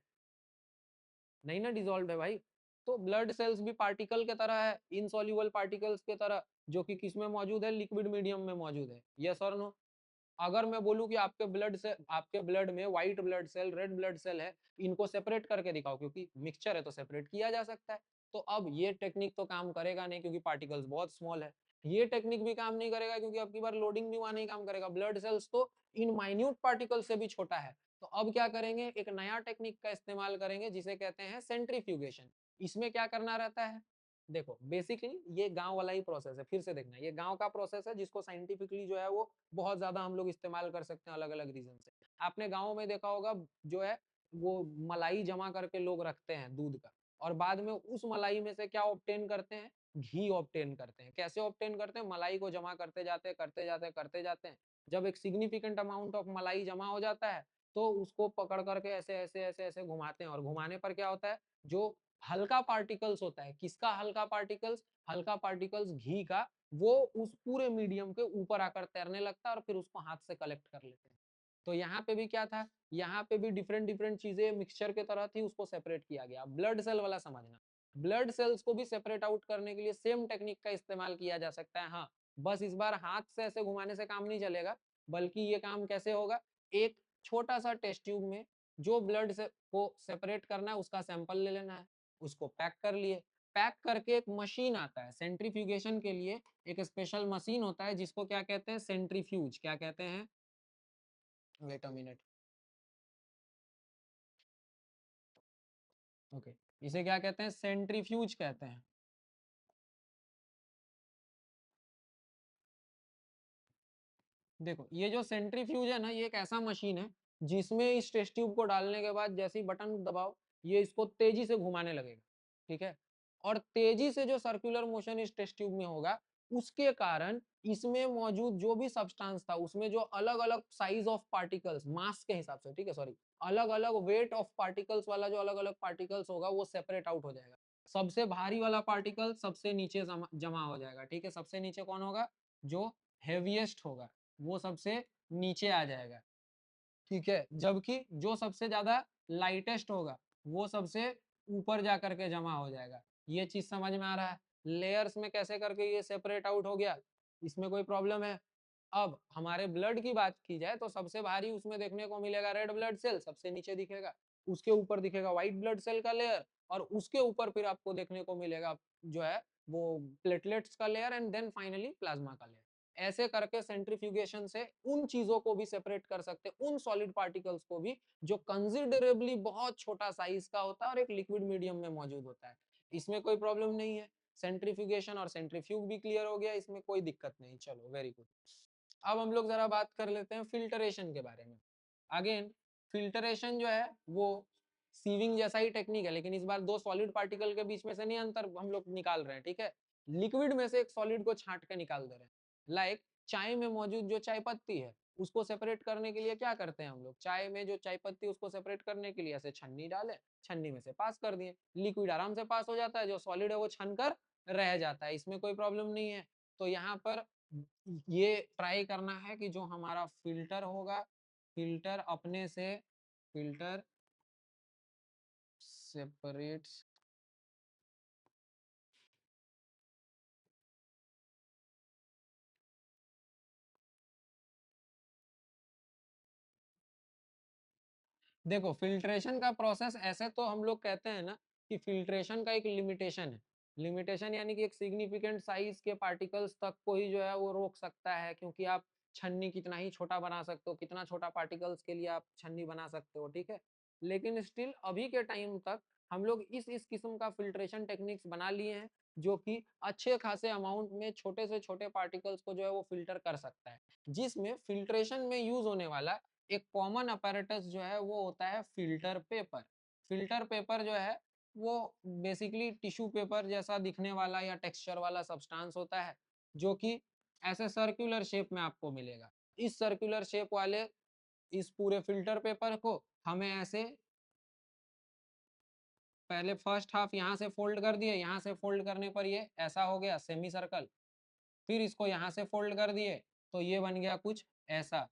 नहीं ना, डिजोल्व है भाई। तो ब्लड सेल्स भी पार्टिकल के तरह है, इनसॉल्युबल पार्टिकल्स के तरह, जो कि किसमें मौजूद है? लिक्विड मीडियम में मौजूद है। यस और नो? अगर मैं बोलूं कि आपके ब्लड में white blood cell, red blood cell है, इनको सेपरेट करके दिखाओ, क्योंकि मिक्सचर है तो सेपरेट किया जा सकता है। तो अब ये टेक्निक तो काम करेगा नहीं क्योंकि पार्टिकल्स बहुत स्मॉल है। ये टेक्निक भी काम नहीं करेगा क्योंकि अब की बार लोडिंग भी वहां नहीं काम करेगा, ब्लड सेल्स तो इन माइन्यूट पार्टिकल से भी छोटा है। तो अब क्या करेंगे? एक नया टेक्निक का इस्तेमाल करेंगे जिसे कहते हैं सेंट्रीफ्यूगेशन। इसमें क्या करना रहता है? देखो बेसिकली ये गांव वाला ही प्रोसेस है, फिर से देखना, ये गांव का प्रोसेस है जिसको साइंटिफिकली जो है वो बहुत ज्यादा हम लोग इस्तेमाल कर सकते हैं अलग अलग रीजन से। आपने गाँव में देखा होगा जो है वो मलाई जमा करके लोग रखते हैं दूध का, और बाद में उस मलाई में से क्या ऑब्टेन करते हैं? घी ऑब्टेन करते हैं। कैसे ऑब्टेन करते हैं? मलाई को जमा करते जाते करते जाते करते जाते हैं। जब एक सिग्निफिकेंट अमाउंट ऑफ मलाई जमा हो जाता है तो उसको पकड़ करके ऐसे ऐसे ऐसे ऐसे घुमाते हैं, और घुमाने पर क्या होता है? जो हल्का पार्टिकल्स होता है, किसका हल्का पार्टिकल्स? हल्का पार्टिकल्स घी का, वो उस पूरे मीडियम के ऊपर आकर तैरने लगता है और फिर उसको हाथ से कलेक्ट कर लेते हैं। तो यहाँ पे भी क्या था? यहाँ पे भी डिफरेंट डिफरेंट चीजें मिक्सचर के तरह थी, उसको सेपरेट किया गया। ब्लड सेल वाला समझना, ब्लड सेल्स को भी सेपरेट आउट करने के लिए सेम टेक्निक का इस्तेमाल किया जा सकता है। हाँ, बस इस बार हाथ से ऐसे घुमाने से काम नहीं चलेगा, बल्कि ये काम कैसे होगा? एक छोटा सा टेस्ट ट्यूब में जो ब्लड से को सेपरेट करना है उसका सैंपल ले लेना है, उसको पैक कर लिए। पैक करके एक मशीन आता है सेंट्रीफ्यूगेशन के लिए, एक स्पेशल मशीन होता है जिसको क्या कहते हैं? सेंट्रीफ्यूज। क्या कहते हैं? Wait a minute. ओके, इसे क्या कहते हैं? सेंट्रीफ्यूज कहते हैं। देखो ये जो सेंट्रीफ्यूज है ना, ये एक ऐसा मशीन है जिसमें इस टेस्ट ट्यूब को डालने के बाद जैसे ही बटन दबाओ ये इसको तेजी से घुमाने लगेगा। ठीक है, और तेजी से जो सर्कुलर मोशन इस टेस्ट ट्यूब में होगा उसके कारण इसमें मौजूद जो भी सब्सटेंस था उसमें जो अलग अलग साइज ऑफ पार्टिकल्स मास के हिसाब से, ठीक है सॉरी, अलग अलग वेट ऑफ पार्टिकल्स वाला जो अलग अलग पार्टिकल्स होगा वो सेपरेट आउट हो जाएगा। सबसे भारी वाला पार्टिकल सबसे नीचे जमा हो जाएगा। ठीक है, सबसे नीचे कौन होगा? जो हेवीएस्ट होगा वो सबसे नीचे आ जाएगा। ठीक है, जबकि जो सबसे ज्यादा लाइटेस्ट होगा वो सबसे ऊपर जा करके जमा हो जाएगा। ये चीज समझ में आ रहा है? लेयर्स में कैसे करके ये सेपरेट आउट हो गया, इसमें कोई प्रॉब्लम है? अब हमारे ब्लड की बात की जाए तो सबसे भारी उसमें देखने को मिलेगा रेड ब्लड सेल, सबसे नीचे दिखेगा। उसके ऊपर दिखेगा व्हाइट ब्लड सेल का लेयर, और उसके ऊपर फिर आपको देखने को मिलेगा जो है वो प्लेटलेट्स का layer, and then finally plasma का लेयर। ऐसे करके सेंट्रीफ्यूगेशन से उन चीजों को भी सेपरेट कर सकते हैं, उन सॉलिड पार्टिकल्स को भी जो कंसिडरेबली बहुत छोटा साइज का होता है और एक लिक्विड मीडियम में मौजूद होता है। इसमें कोई प्रॉब्लम नहीं है। सेंट्रीफ्यूगेशन और सेंट्रीफ्यूग भी क्लियर हो गया, इसमें कोई दिक्कत नहीं। चलो वेरी गुड। अब हम लोग जरा बात कर लेते हैं फिल्टरेशन के बारे में। अगेन फिल्टरेशन जो है वो सीविंग जैसा ही टेक्निक है, लेकिन इस बार दो सॉलिड पार्टिकल के बीच में से नहीं अंतर हम लोग निकाल रहे हैं, ठीक है। लिक्विड में से एक सॉलिड को छांट के निकाल दे रहे हैं। लाइक चाय में मौजूद जो चाय पत्ती है उसको सेपरेट करने के लिए क्या करते हैं हम लोग, चाय में जो चाय पत्ती उसको सेपरेट करने के लिए ऐसे छन्नी डाले, छन्नी में से पास कर दिए, लिक्विड आराम से पास हो जाता है, जो सॉलिड है वो छन कर रह जाता है, इसमें कोई प्रॉब्लम नहीं है। तो यहाँ पर ये ट्राई करना है कि जो हमारा फिल्टर होगा, फिल्टर अपने से फिल्टर सेपरेट्स देखो फिल्ट्रेशन का प्रोसेस ऐसे तो हम लोग कहते हैं ना कि फिल्ट्रेशन का एक लिमिटेशन है। लिमिटेशन यानी कि एक सिग्निफिकेंट साइज के पार्टिकल्स तक को ही जो है वो रोक सकता है, क्योंकि आप छन्नी कितना ही छोटा बना सकते हो, कितना छोटा पार्टिकल्स के लिए आप छन्नी बना सकते हो, ठीक है। लेकिन स्टिल अभी के टाइम तक हम लोग इस किस्म का फिल्ट्रेशन टेक्निक्स बना लिए हैं जो कि अच्छे खासे अमाउंट में छोटे से छोटे पार्टिकल्स को जो है वो फिल्टर कर सकता है। जिसमें फिल्ट्रेशन में यूज होने वाला एक कॉमन अपैरेटस जो है वो होता है फिल्टर पेपर। फिल्टर पेपर जो है वो बेसिकली टिश्यू पेपर जैसा दिखने वाला या टेक्सचर वाला सब्सटेंस होता है, जो कि ऐसे सर्कुलर शेप में आपको मिलेगा। इस सर्कुलर शेप वाले इस पूरे फिल्टर पेपर को हमें ऐसे पहले फर्स्ट हाफ यहाँ से फोल्ड कर दिए, यहाँ से फोल्ड करने पर ये ऐसा हो गया सेमी सर्कल, फिर इसको यहाँ से फोल्ड कर दिए तो ये बन गया कुछ ऐसा,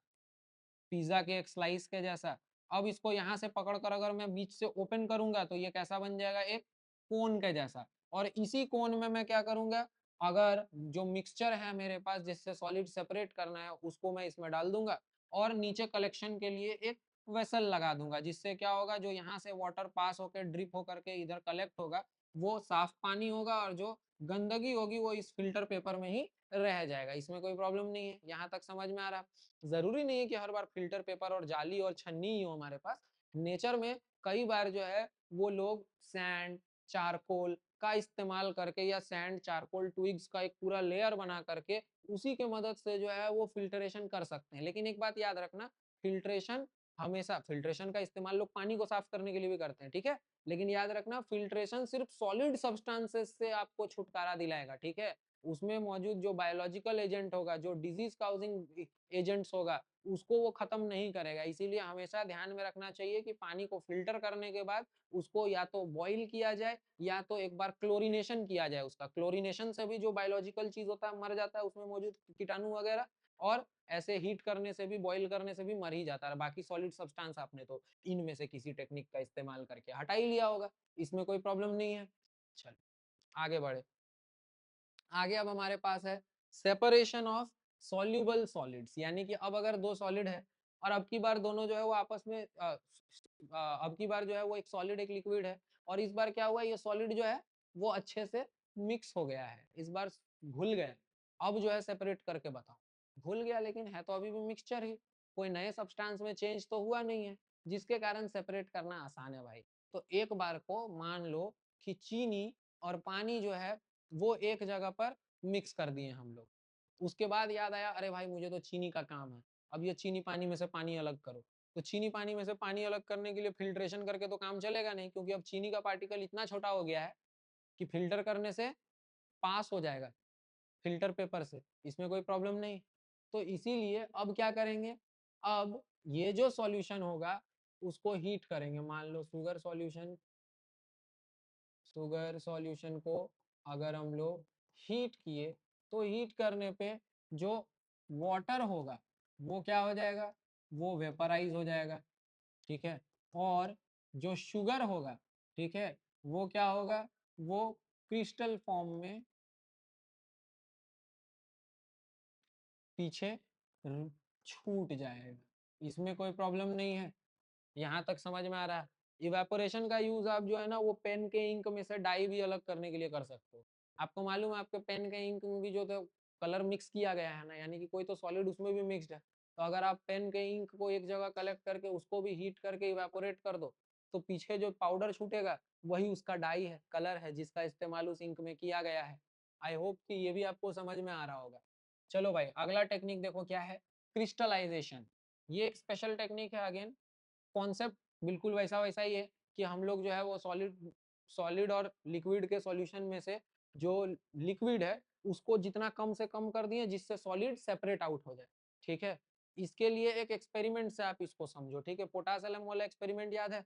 पिज्जा के एक स्लाइस के जैसा। अब इसको यहाँ से पकड़कर अगर मैं बीच से ओपन करूंगा तो ये कैसा बन जाएगा, एक कोन के जैसा। और इसी कोन में मैं क्या करूंगा, अगर जो मिक्सचर है मेरे पास जिससे सॉलिड सेपरेट करना है उसको मैं इसमें डाल दूंगा, और नीचे कलेक्शन के लिए एक वेसल लगा दूंगा, जिससे क्या होगा, जो यहाँ से वाटर पास होकर ड्रिप होकर के इधर कलेक्ट होगा वो साफ पानी होगा, और जो गंदगी होगी वो इस फिल्टर पेपर में ही रह जाएगा। इसमें कोई प्रॉब्लम नहीं है। यहाँ तक समझ में आ रहा है। जरूरी नहीं है कि हर बार फिल्टर पेपर और जाली और छन्नी ही हो हमारे पास। नेचर में कई बार जो है वो लोग सैंड, चारकोल का इस्तेमाल करके या सैंड चारकोल ट्विग्स का एक पूरा लेयर बना करके उसी के मदद से जो है वो फिल्ट्रेशन कर सकते हैं। लेकिन एक बात याद रखना, फिल्ट्रेशन हमेशा फिल्ट्रेशन का इस्तेमाल लोग पानी को साफ करने के लिए भी करते हैं, ठीक है। लेकिन याद रखना फिल्ट्रेशन सिर्फ सॉलिड सब्सटेंसेस से आपको छुटकारा दिलाएगा, ठीक है। उसमें मौजूद जो बायोलॉजिकल एजेंट होगा, जो डिजीज काउजिंग एजेंट्स होगा, उसको वो खत्म नहीं करेगा। इसीलिए हमेशा ध्यान में रखना चाहिए कि पानी को फिल्टर करने के बाद उसको या तो बॉईल किया जाए या तो एक बार क्लोरीनेशन किया जाए। उसका क्लोरीनेशन से भी जो बायोलॉजिकल चीज होता है मर जाता है, उसमें मौजूद कीटाणु वगैरह, और ऐसे हीट करने से भी, बॉईल करने से भी मर ही जाता है। बाकी सॉलिड सब्सटेंस आपने तो इनमें से किसी टेक्निक का इस्तेमाल करके हटा ही लिया होगा, इसमें कोई प्रॉब्लम नहीं है। चलो आगे बढ़े। आगे अब हमारे पास है सेपरेशन ऑफ सॉल्यूबल सॉलिड्स, यानी कि अब अगर दो सॉलिड है और अब की बार दोनों जो है वो आपस में अब की बार जो है वो एक सॉलिड एक लिक्विड है, और इस बार क्या हुआ, ये सॉलिड जो है वो अच्छे से मिक्स हो गया है, इस बार घुल गए। अब जो है सेपरेट करके बताओ। घुल गया लेकिन है तो अभी भी मिक्सचर ही, कोई नए सब्सटेंस में चेंज तो हुआ नहीं है, जिसके कारण सेपरेट करना आसान है भाई। तो एक बार को मान लो कि चीनी और पानी जो है वो एक जगह पर मिक्स कर दिए हम लोग। उसके बाद याद आया, अरे भाई मुझे तो चीनी का काम है, अब ये चीनी पानी में से पानी अलग करो। तो चीनी पानी में से पानी अलग करने के लिए फिल्ट्रेशन करके तो काम चलेगा नहीं, क्योंकि अब चीनी का पार्टिकल इतना छोटा हो गया है कि फिल्टर करने से पास हो जाएगा फिल्टर पेपर से, इसमें कोई प्रॉब्लम नहीं। तो इसीलिए अब क्या करेंगे, अब ये जो सॉल्यूशन होगा उसको हीट करेंगे। मान लो शुगर सॉल्यूशन को अगर हम लोग हीट किए तो हीट करने पे जो वाटर होगा वो क्या हो जाएगा, वो वेपराइज हो जाएगा, ठीक है। और जो शुगर होगा, ठीक है, वो क्या होगा, वो क्रिस्टल फॉर्म में पीछे छूट जाएगा। इसमें कोई प्रॉब्लम नहीं है। यहाँ तक समझ में आ रहा है। इवेपोरेशन का यूज आप जो है ना वो पेन के इंक में से डाई भी अलग करने के लिए कर सकते हो। आपको मालूम है आपके पेन के इंक में भी जो तो कलर मिक्स किया गया है ना, यानी कि कोई तो सॉलिड उसमें भी मिक्स्ड है। तो अगर आप पेन के इंक को एक जगह कलेक्ट करके उसको भी हीट करके इवेपोरेट कर दो, तो पीछे जो पाउडर छूटेगा वही उसका डाई है, कलर है, जिसका इस्तेमाल उस इंक में किया गया है। आई होप कि ये भी आपको समझ में आ रहा होगा। चलो भाई, अगला टेक्निक देखो क्या है, क्रिस्टलाइजेशन। ये एक स्पेशल टेक्निक है। अगेन कॉन्सेप्ट बिल्कुल वैसा वैसा ही है कि हम लोग जो है वो सॉलिड सॉलिड और लिक्विड के सॉल्यूशन में से जो लिक्विड है उसको जितना कम से कम कर दिए जिससे सॉलिड सेपरेट आउट हो जाए। ठीक है, इसके लिए एक एक्सपेरिमेंट से आप इसको समझो। ठीक है, पोटासियम वाला एक्सपेरिमेंट याद है?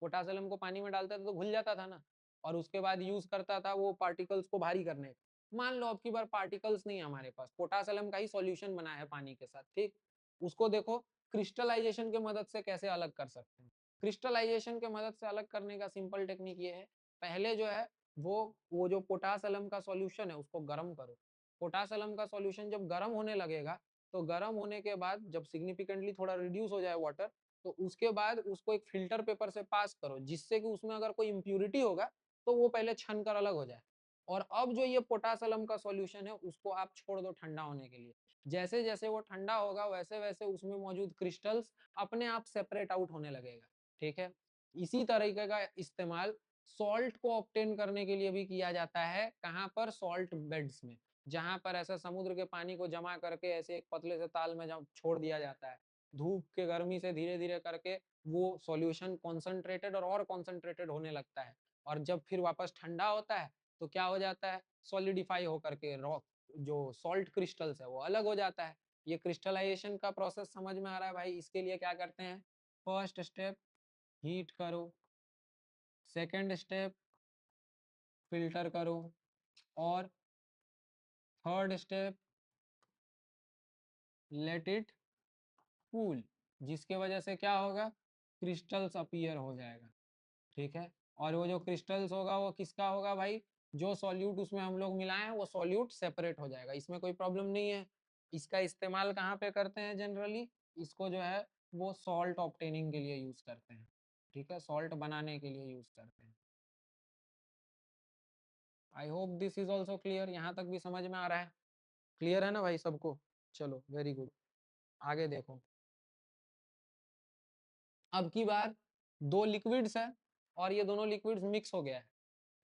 पोटासियम को पानी में डालता था तो घुल जाता था ना, और उसके बाद यूज करता था वो पार्टिकल्स को भारी करने। मान लो अब की बार पार्टिकल्स नहीं है हमारे पास, पोटासियम का ही सॉल्यूशन बना है पानी के साथ। ठीक, उसको देखो क्रिस्टलाइजेशन के मदद से कैसे अलग कर सकते हैं। क्रिस्टलाइजेशन के मदद से अलग करने का सिंपल टेक्निक ये है, पहले जो है वो जो पोटासियम का सॉल्यूशन है उसको गर्म करो। पोटासियम का सॉल्यूशन जब गर्म होने लगेगा, तो गर्म होने के बाद जब सिग्निफिकेंटली थोड़ा रिड्यूस हो जाए वाटर, तो उसके बाद उसको एक फिल्टर पेपर से पास करो, जिससे कि उसमें अगर कोई इम्प्यूरिटी होगा तो वो पहले छन कर अलग हो जाए। और अब जो ये पोटासियम का सॉल्यूशन है उसको आप छोड़ दो ठंडा होने के लिए। जैसे जैसे वो ठंडा होगा वैसे वैसे उसमें मौजूद क्रिस्टल्स अपने आप सेपरेट आउट होने लगेगा। ठीक है, इसी तरीके का इस्तेमाल सॉल्ट को ऑब्टेन करने के लिए भी किया जाता है। कहाँ पर? सॉल्ट बेड्स में, जहां पर ऐसा समुद्र के पानी को जमा करके ऐसे एक पतले से ताल में जब छोड़ दिया जाता है, धूप के गर्मी से धीरे धीरे करके वो सॉल्यूशन कॉन्सेंट्रेटेड और कॉन्सेंट्रेटेड होने लगता है। और जब फिर वापस ठंडा होता है तो क्या हो जाता है? सॉलिडिफाई होकर के रॉक जो सॉल्ट क्रिस्टल्स है वो अलग हो जाता है। ये क्रिस्टलाइजेशन का प्रोसेस समझ में आ रहा है भाई? इसके लिए क्या करते हैं? फर्स्ट स्टेप हीट करो, सेकंड स्टेप फिल्टर करो, और third step let it cool, जिसके वजह से क्या होगा? क्रिस्टल्स अपीयर हो जाएगा। ठीक है, और वो जो क्रिस्टल्स होगा वो किसका होगा भाई? जो सॉल्यूट उसमें हम लोग मिलाए हैं वो सॉल्यूट सेपरेट हो जाएगा, इसमें कोई प्रॉब्लम नहीं है। इसका इस्तेमाल कहाँ पे करते हैं जनरली? इसको जो है वो सॉल्ट ऑब्टेनिंग के लिए यूज करते हैं। ठीक है, सॉल्ट बनाने के लिए यूज करते हैं। I hope this is also clear, यहाँ तक भी समझ में आ रहा है? क्लियर है ना भाई सबको? चलो वेरी गुड, आगे देखो। अब की बार दो लिक्विड्स है और ये दोनों लिक्विड्स मिक्स हो गया है।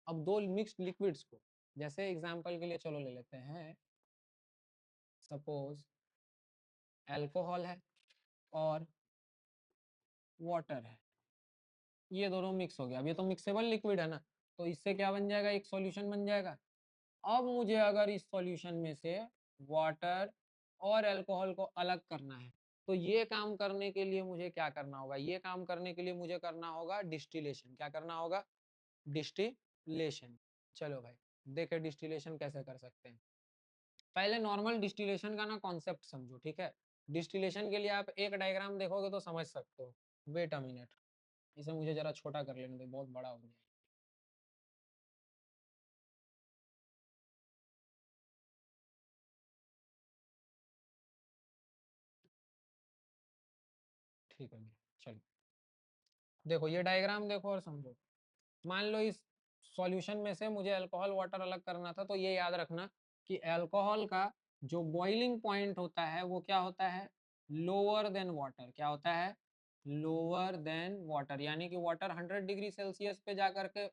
अब दो मिक्स्ड लिक्विड्स को, जैसे एग्जांपल के लिए चलो ले लेते हैं, सपोज अल्कोहल है और वाटर है, ये दोनों मिक्स हो गया। अब ये तो मिक्सेबल लिक्विड है ना, तो इससे क्या बन जाएगा? एक सॉल्यूशन बन जाएगा। अब मुझे अगर इस सॉल्यूशन में से वाटर और अल्कोहल को अलग करना है, तो ये काम करने के लिए मुझे क्या करना होगा? ये काम करने के लिए मुझे करना होगा डिस्टिलेशन। क्या करना होगा? डिस्टिलेशन। चलो भाई देखे डिस्टिलेशन कैसे कर सकते हैं। पहले नॉर्मल डिस्टिलेशन का ना कॉन्सेप्ट समझो। ठीक है, डिस्टिलेशन के लिए आप एक डायग्राम देखोगे तो समझ सकते हो। वेट अ मिनट, इसे मुझे जरा छोटा कर लेने दो, बहुत बड़ा हो गया। ठीक है, चलो देखो ये डायग्राम देखो और समझो। मान लो इस सॉल्यूशन में से मुझे अल्कोहल वाटर अलग करना था, तो ये याद रखना कि अल्कोहल का जो बॉइलिंग पॉइंट होता है वो क्या होता है? Lower than water. क्या होता है? लोअर देन वाटर, यानी कि वाटर 100 डिग्री सेल्सियस पे जा करके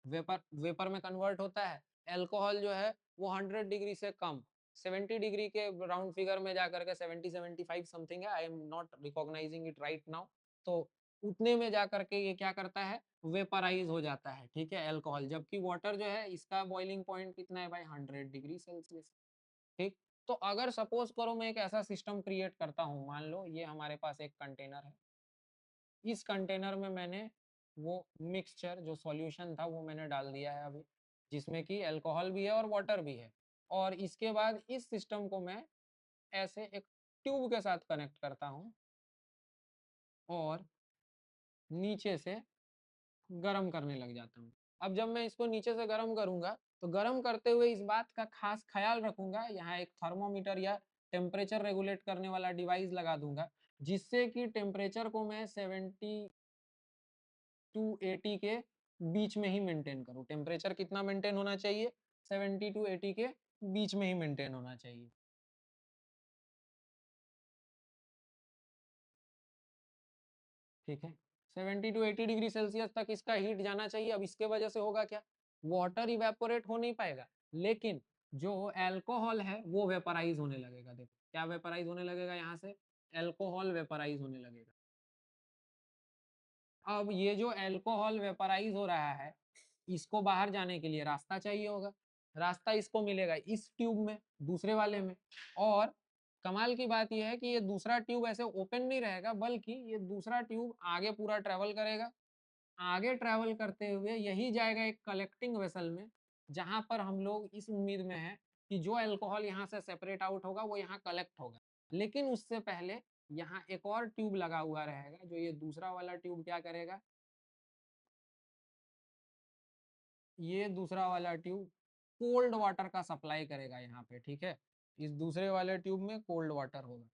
वेपर वेपर में कन्वर्ट होता है। अल्कोहल जो है वो 100 डिग्री से कम, 70 डिग्री के राउंड फिगर में जा करके 70-75 समथिंग है, I am not recognising it right now. तो उतने में जा करके ये क्या करता है? वेपराइज हो जाता है। ठीक है, अल्कोहल, जबकि वाटर जो है इसका बॉइलिंग पॉइंट कितना है भाई? 100 डिग्री सेल्सियस। ठीक, तो अगर सपोज करो मैं एक ऐसा सिस्टम क्रिएट करता हूँ, मान लो ये हमारे पास एक कंटेनर है, इस कंटेनर में मैंने वो मिक्सचर जो सॉल्यूशन था वो मैंने डाल दिया है अभी, जिसमें कि अल्कोहल भी है और वाटर भी है। और इसके बाद इस सिस्टम को मैं ऐसे एक ट्यूब के साथ कनेक्ट करता हूँ और नीचे से गरम करने लग जाता हूँ। अब जब मैं इसको नीचे से गरम करूंगा, तो गरम करते हुए इस बात का खास ख्याल रखूंगा, यहाँ एक थर्मोमीटर या टेम्परेचर रेगुलेट करने वाला डिवाइस लगा दूंगा, जिससे कि टेम्परेचर को मैं 70 टू 80 के बीच में ही मेंटेन करो। टेम्परेचर कितना मेंटेन होना चाहिए? 70 टू 80 के बीच में ही मेंटेन होना चाहिए। ठीक है, 70 टू 80 डिग्री सेल्सियस तक इसका हीट जाना चाहिए। अब इसके वजह से होगा क्या? वाटर इवेपोरेट हो नहीं पाएगा, लेकिन जो अल्कोहल है वो वेपराइज होने लगेगा। देखो क्या वेपराइज होने लगेगा, यहाँ से अल्कोहल वेपराइज होने लगेगा। अब ये जो अल्कोहल वेपराइज हो रहा है, इसको बाहर जाने के लिए रास्ता चाहिए होगा। रास्ता इसको मिलेगा इस ट्यूब में, दूसरे वाले में। और कमाल की बात यह है कि ये दूसरा ट्यूब ऐसे ओपन नहीं रहेगा, बल्कि ये दूसरा ट्यूब आगे पूरा ट्रेवल करेगा। आगे ट्रेवल करते हुए यही जाएगा एक कलेक्टिंग वेसल में, जहां पर हम लोग इस उम्मीद में है कि जो अल्कोहल यहाँ से सेपरेट आउट होगा वो यहाँ कलेक्ट होगा। लेकिन उससे पहले यहाँ एक और ट्यूब लगा हुआ रहेगा, जो ये दूसरा वाला ट्यूब क्या करेगा, ये दूसरा वाला ट्यूब कोल्ड वाटर का सप्लाई करेगा यहाँ पे। ठीक है, इस दूसरे वाले ट्यूब में कोल्ड वाटर होगा।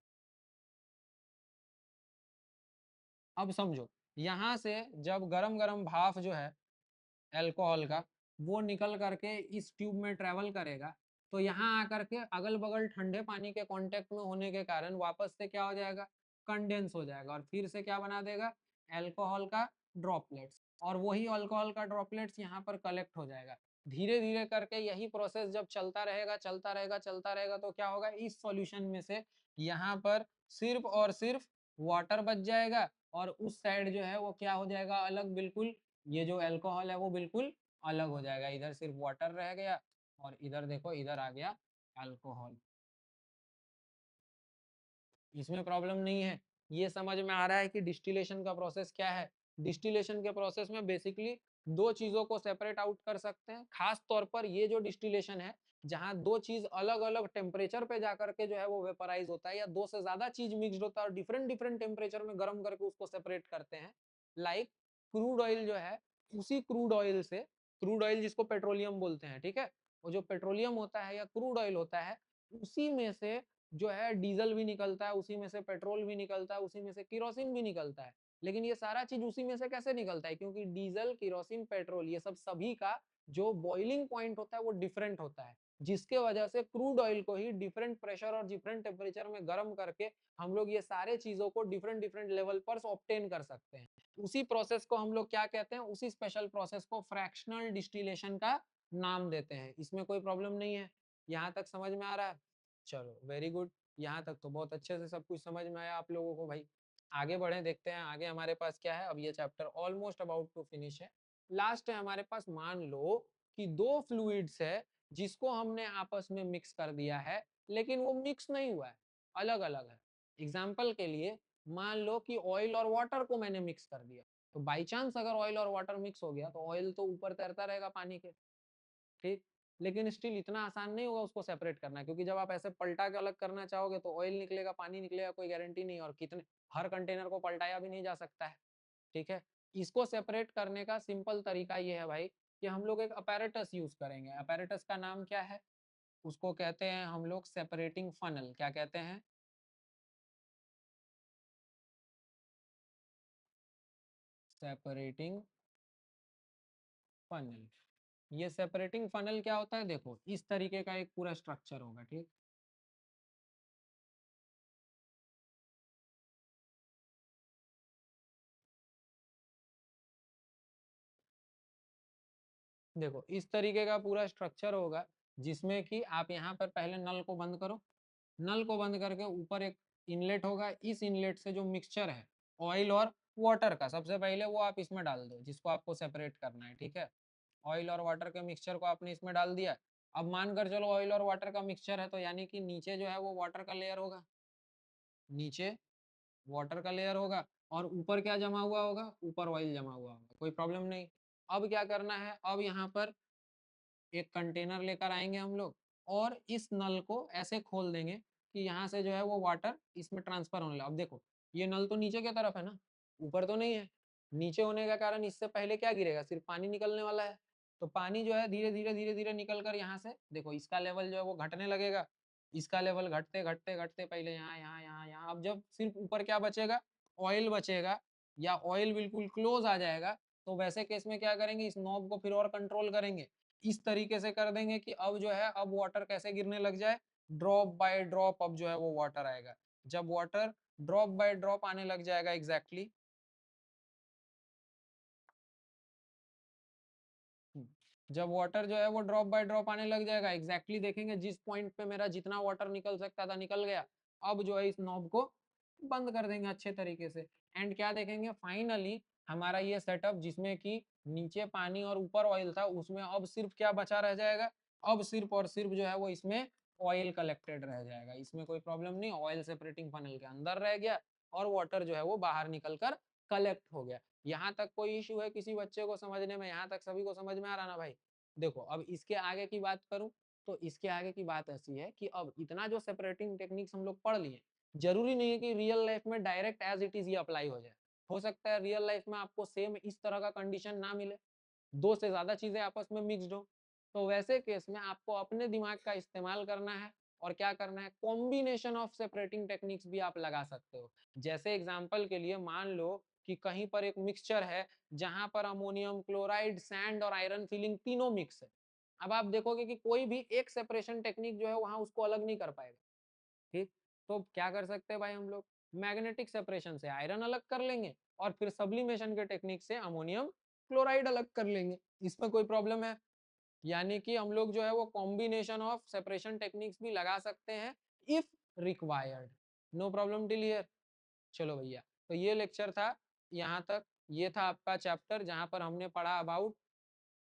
अब समझो, यहाँ से जब गरम गरम भाप जो है अल्कोहल का, वो निकल करके इस ट्यूब में ट्रेवल करेगा, तो यहाँ आकर के अगल बगल ठंडे पानी के कांटेक्ट में होने के कारण वापस से क्या हो जाएगा, कंडेंस हो जाएगा, और फिर से क्या बना देगा, अल्कोहल का ड्रॉपलेट्स। और वही अल्कोहल का ड्रॉपलेट्स यहाँ पर कलेक्ट हो जाएगा। धीरे धीरे करके यही प्रोसेस जब चलता रहेगा चलता रहेगा चलता रहेगा, तो क्या होगा, इस सॉल्यूशन में से यहाँ पर सिर्फ और सिर्फ वाटर बच जाएगा, और उस साइड जो है वो क्या हो जाएगा, अलग बिल्कुल। ये जो अल्कोहल है वो बिल्कुल अलग हो जाएगा। इधर सिर्फ वाटर रह गया, और इधर देखो, इधर आ गया अल्कोहल। इसमें प्रॉब्लम नहीं है। ये समझ में आ रहा है कि डिस्टिलेशन का प्रोसेस क्या है। डिस्टिलेशन के प्रोसेस में बेसिकली दो चीजों को सेपरेट आउट कर सकते हैं। खास तौर पर ये जो डिस्टिलेशन है, जहां दो चीज अलग अलग टेम्परेचर पे जाकर के जो है वो वेपराइज होता है, या दो से ज्यादा चीज मिक्सड होता है और डिफरेंट डिफरेंट टेम्परेचर में गर्म करके उसको सेपरेट करते हैं। लाइक क्रूड ऑयल जो है, उसी क्रूड ऑयल से, क्रूड ऑयल जिसको पेट्रोलियम बोलते हैं, ठीक है, वो जो पेट्रोलियम होता है या क्रूड ऑयल होता है, उसी में से जो है डीजल भी निकलता है, उसी में से पेट्रोल भी निकलता है, उसी में से केरोसिन भी निकलता है। लेकिन ये सारा चीज उसी में से कैसे निकलता है, क्योंकि डीजल, केरोसिन, पेट्रोल, ये सब सभी का जो बॉइलिंग पॉइंट होता है वो डिफरेंट होता है, जिसके वजह से क्रूड ऑयल को ही डिफरेंट प्रेशर और डिफरेंट टेम्परेचर में गर्म करके हम लोग ये सारे चीजों को डिफरेंट डिफरेंट लेवल पर ऑब्टेन कर सकते हैं। उसी प्रोसेस को हम लोग क्या कहते हैं, उसी स्पेशल प्रोसेस को फ्रैक्शनल डिस्टिलेशन का नाम देते हैं। इसमें कोई प्रॉब्लम नहीं है। यहाँ तक समझ में आ रहा है? चलो वेरी गुड, यहाँ तक तो बहुत अच्छे से सब कुछ समझ में आया आप लोगों को भाई। आगे बढ़े, देखते हैं आगे हमारे पास क्या है। अब ये chapter almost about to finish है। लास्ट है हमारे पास, मान लो कि दो फ्लूइड्स है जिसको हमने आपस में मिक्स कर दिया है, लेकिन वो मिक्स नहीं हुआ है, अलग अलग है। एग्जाम्पल के लिए मान लो कि ऑयल और वाटर को मैंने मिक्स कर दिया, तो बाई चांस अगर ऑयल और वाटर मिक्स हो गया तो ऑयल तो ऊपर तैरता रहेगा पानी के, ठीक। लेकिन स्टिल इतना आसान नहीं होगा उसको सेपरेट करना, क्योंकि जब आप ऐसे पलटा के अलग करना चाहोगे तो ऑयल निकलेगा, पानी निकलेगा, कोई गारंटी नहीं, और कितने, हर कंटेनर को पलटाया भी नहीं जा सकता है। ठीक है, इसको सेपरेट करने का सिंपल तरीका ये है भाई, कि हम लोग एक अपैरेटस यूज करेंगे। अपैरेटस का नाम क्या है? उसको कहते हैं हम लोग सेपरेटिंग फनल। क्या कहते हैं? Separating funnel. ये सेपरेटिंग फनल क्या होता है, देखो इस तरीके का एक पूरा स्ट्रक्चर होगा, ठीक। देखो इस तरीके का पूरा स्ट्रक्चर होगा, जिसमें कि आप यहाँ पर पहले नल को बंद करो। नल को बंद करके ऊपर एक इनलेट होगा। इस इनलेट से जो मिक्सचर है ऑयल और वाटर का, सबसे पहले वो आप इसमें डाल दो, जिसको आपको सेपरेट करना है, ठीक है। ऑयल और वाटर के मिक्सचर को आपने इसमें डाल दिया। अब मानकर चलो ऑयल और वाटर का मिक्सचर है, तो यानी कि नीचे जो है वो वाटर का लेयर होगा, नीचे वाटर का लेयर होगा, और ऊपर क्या जमा हुआ होगा, ऊपर ऑयल जमा हुआ होगा, कोई प्रॉब्लम नहीं। अब क्या करना है, अब यहाँ पर एक कंटेनर लेकर आएंगे हम लोग, और इस नल को ऐसे खोल देंगे कि यहाँ से जो है वो वाटर इसमें ट्रांसफर होने लगा। अब देखो ये नल तो नीचे की तरफ है ना, ऊपर तो नहीं है। नीचे होने का कारण, इससे पहले क्या गिरेगा, सिर्फ पानी निकलने वाला है। तो पानी जो है धीरे धीरे धीरे धीरे निकल कर यहाँ से, देखो इसका लेवल जो है वो घटने लगेगा। इसका लेवल घटते घटते घटते पहले यहाँ यहाँ यहाँ यहाँ, अब जब सिर्फ ऊपर क्या बचेगा, ऑयल बचेगा, या ऑयल बिल्कुल क्लोज आ जाएगा, तो वैसे केस में क्या करेंगे, इस नॉब को फिर और कंट्रोल करेंगे, इस तरीके से कर देंगे कि अब जो है अब वाटर कैसे गिरने लग जाए, ड्रॉप बाय ड्रॉप अब जो है वो वाटर आएगा। जब वाटर ड्रॉप बाय ड्रॉप आने लग जाएगा एग्जैक्टली जब वाटर जो है वो ड्रॉप बाय ड्रॉप आने लग जाएगा एग्जैक्टली देखेंगे जिस पॉइंट पे मेरा जितना वाटर निकल सकता था निकल गया, अब जो है इस नॉब को बंद कर देंगे अच्छे तरीके से। एंड क्या देखेंगे, फाइनली हमारा ये सेटअप जिसमें कि नीचे पानी और ऊपर ऑयल था उसमें अब सिर्फ क्या बचा रह जाएगा, अब सिर्फ और सिर्फ जो है वो इसमें ऑयल कलेक्टेड रह जाएगा। इसमें कोई प्रॉब्लम नहीं, ऑयल सेपरेटिंग फनल के अंदर रह गया और वाटर जो है वो बाहर निकल कर कलेक्ट हो गया। यहाँ तक कोई इशू है किसी बच्चे को समझने में, यहाँ तक सभी को समझ में आ रहा ना भाई? देखो अब इसके आगे की बात करूं तो इसके आगे की बात ऐसी है कि अब इतना जो सेपरेटिंग टेक्निक्स हम लोग पढ़ लिए, जरूरी नहीं है कि रियल लाइफ में डायरेक्ट एज इट इज ये अप्लाई हो जाए। हो सकता है रियल लाइफ में आपको सेम इस तरह का कंडीशन ना मिले, दो से ज्यादा चीजें आपस में मिक्सड हो, तो वैसे केस में आपको अपने दिमाग का इस्तेमाल करना है और क्या करना है, कॉम्बिनेशन ऑफ सेपरेटिंग टेक्निक्स भी आप लगा सकते हो। जैसे एग्जांपल के लिए मान लो कि कहीं पर एक मिक्सचर है जहां पर अमोनियम क्लोराइड, सैंड और आयरन फिलिंग तीनों मिक्स है। अब आप देखोगे कि कोई भी एक सेपरेशन टेक्निक जो है वहां उसको अलग नहीं कर पाएगा। ठीक, तो क्या कर सकते हैं भाई हम लोग, मैग्नेटिक सेपरेशन से आयरन अलग कर लेंगे और फिर सब्लिमेशन के टेक्निक से अमोनियम क्लोराइड अलग कर लेंगे। इसमें कोई प्रॉब्लम है? यानी कि हम लोग जो है वो कॉम्बिनेशन ऑफ सेपरेशन टेक्निक्स भी लगा सकते हैं if required. No problem till here. चलो भैया, तो ये लेक्चर था यहाँ तक। ये था आपका चैप्टर जहाँ पर हमने पढ़ा अबाउट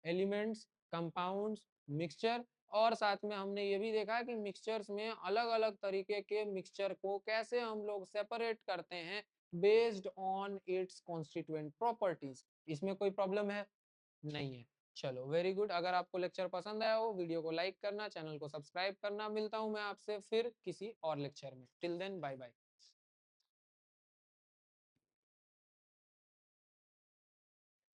एलिमेंट्स, कंपाउंड्स, मिक्सचर, और साथ में हमने ये भी देखा कि मिक्सचर्स में अलग अलग तरीके के मिक्सचर को कैसे हम लोग सेपरेट करते हैं based on it's constituent properties. इसमें कोई प्रॉब्लम है? नहीं है। चलो वेरी गुड, अगर आपको लेक्चर पसंद आया हो वीडियो को लाइक करना, चैनल को सब्सक्राइब करना। मिलता हूं मैं आपसे फिर किसी और लेक्चर में। Till then bye bye.